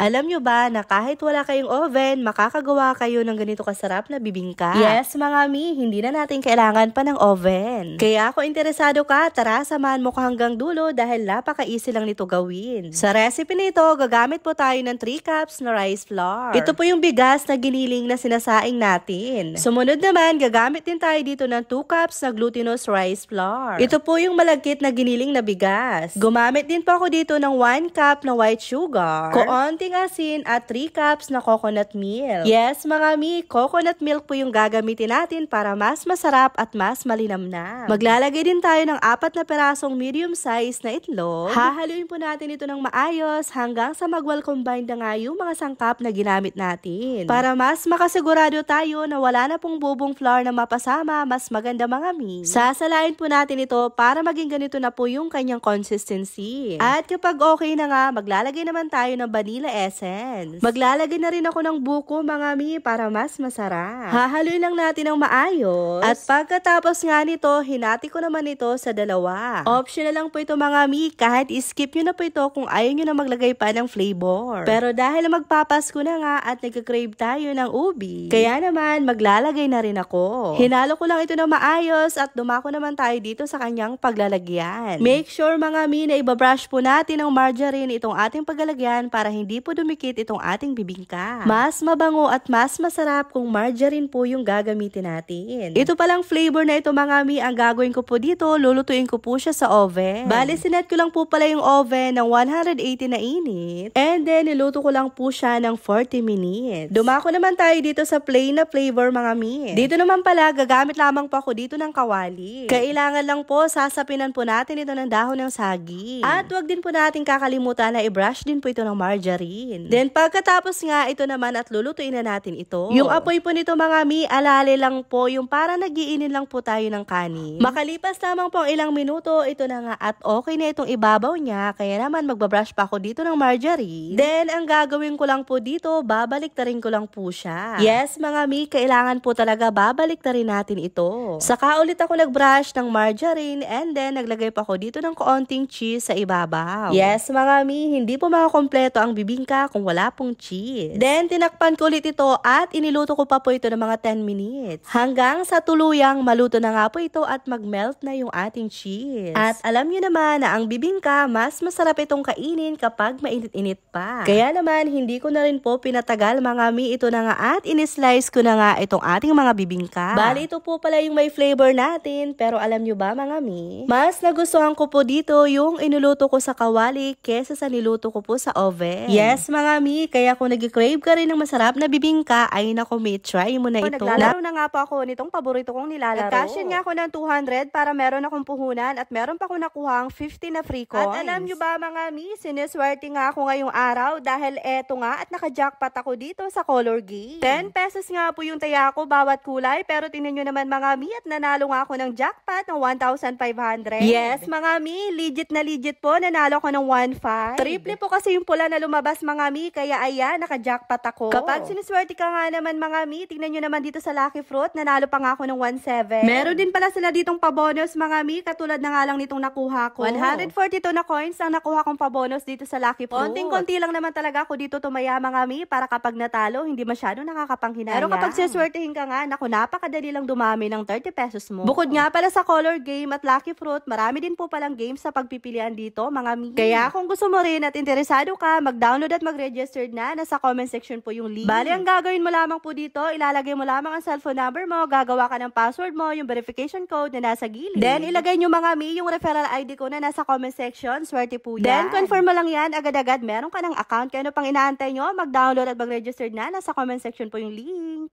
Alam nyo ba na kahit wala kayong oven, makakagawa kayo ng ganito kasarap na bibingka? Yes, mga mi, hindi na natin kailangan pa ng oven. Kaya kung interesado ka, tara samahan mo ko hanggang dulo dahil napaka-easy lang nito gawin. Sa recipe nito, gagamit po tayo ng 3 cups na rice flour. Ito po yung bigas na giniling na sinasaing natin. Sumunod naman, gagamit din tayo dito ng 2 cups na glutinous rice flour. Ito po yung malagkit na giniling na bigas. Gumamit din po ako dito ng 1 cup na white sugar, konting asin at 3 cups na coconut milk. Yes, mga mi, coconut milk po yung gagamitin natin para mas masarap at mas malinamnam. Maglalagay din tayo ng 4 na perasong medium size na itlog. Hahaluin po natin ito ng maayos hanggang sa mag-well combined na nga yung mga sangkap na ginamit natin. Para mas makasigurado tayo na wala na pong bubong flour na mapasama, mas maganda mga mi. Sasalain po natin ito para maging ganito na po yung kanyang consistency. At kapag okay na nga, maglalagay naman tayo ng vanilla essence. Maglalagay na rin ako ng buko mga mi para mas masarap. Hahaluin lang natin ng maayos. At pagkatapos nga nito, hinati ko naman ito sa 2. Optional lang po ito mga mi, kahit skip nyo na po ito kung ayaw nyo na maglagay pa ng flavor. Pero dahil magpapasko na nga at nagka-crave tayo ng ubi, kaya naman maglalagay na rin ako. Hinalo ko lang ito ng maayos at dumako naman tayo dito sa kanyang paglalagyan. Make sure mga mi na ibabrush po natin ng margarine itong ating paglalagyan para hindi po dumikit itong ating bibingka. Mas mabango at mas masarap kung margarine po yung gagamitin natin. Ito palang flavor na ito mga mi, ang gagawin ko po dito, lulutuin ko po siya sa oven. Bale, sinet ko lang po pala yung oven ng 180 na init. And then, niluto ko lang po siya ng 40 minutes. Dumako naman tayo dito sa plain na flavor mga mi. Dito naman pala, gagamit lamang po ako dito ng kawali. Kailangan lang po, sasapinan po natin ito ng dahon ng saging. At wag din po natin kakalimutan na i-brush din po ito ng margarine. Then pagkatapos nga ito naman at lulutuin na natin ito. Yung apoy po nito mga mi, alale lang po, yung para nagiinin lang po tayo ng kanin. Makalipas lamang po ang ilang minuto, ito na nga at okay na itong ibabaw niya, kaya naman magbabrush pa ako dito ng margarine. Then ang gagawin ko lang po dito, babaliktarin ko lang po siya. Yes mga mi, kailangan po talaga babaliktarin natin ito. Saka ulit ako nagbrush ng margarine and then naglagay pa ako dito ng kaunting cheese sa ibabaw. Yes mga mi, hindi po makakompleto ang bibingka kung wala pong cheese. Then tinakpan ko ulit ito at iniluto ko pa po ito ng mga 10 minutes. Hanggang sa tuluyang maluto na nga po ito at mag-melt na yung ating cheese. At alam niyo naman na ang bibingka, mas masarap itong kainin kapag mainit-init pa. Kaya naman, hindi ko na rin po pinatagal mga mi, ito na nga at in-slice ko na nga itong ating mga bibingka. Bali, ito po pala yung may flavor natin, pero alam niyo ba mga mi, mas nagustuhan ko po dito yung inuluto ko sa kawali kesa sa niluto ko po sa oven. Yes mga mi, kaya kung nag-crave ka rin ng masarap na bibingka, ay nako mi, try mo na ito. Naglalaro na nga po ako nitong paborito kong nilalaro. Nag-cashin nga ako ng 200 para meron akong puhunan at meron pa akong nakuhang 50 na free coins. At alam nyo ba mga mi, siniswerte nga ako ngayong araw dahil eto nga at naka-jackpot ako dito sa color game. 10 pesos nga po yung taya ko bawat kulay, pero tingnan nyo naman mga mi at nanalo nga ako ng jackpot ng 1,500. Yes mga mi, legit na legit po, nanalo ako ng 1,500. Triple po kasi yung pula na lumabas mga mi, kaya ayan, naka-jackpot ako. Kapag siniswerte ka nga naman mga mi, tingnan nyo naman dito sa Lucky Fruit, nanalo pa nga ako ng 1,700. Meron din pala sila ditong pabonus mga mi, katulad na nga lang nitong nakuha ko. 142 na coins ang nakuha kong pabonus dito sa Lucky Fruit. Konting-konti lang naman talaga ako dito tumaya mga mi, para kapag natalo, hindi masyado nakakapanghinaya. Pero kapag siswertehin ka nga, naku, napakadali lang dumami ng 30 pesos mo. Bukod nga pala sa color game at Lucky Fruit, marami din po palang games sa pagpipilian dito mga mi. Kaya kung gusto mo rin at interesado ka, mag-download at mag-register na, nasa comment section po yung link. Bali, ang gagawin mo lamang po dito, ilalagay mo lamang ang cellphone number mo, gagawa ka ng password mo, yung verification code na nasa gilid. Then, ilagay nyo mga mi yung referral ID ko na nasa comment section. Swerte po yan. Then, confirm mo lang yan, agad-agad meron ka ng account. Kaya ano pang inaantay nyo, mag-download at mag-register na, nasa comment section po yung link.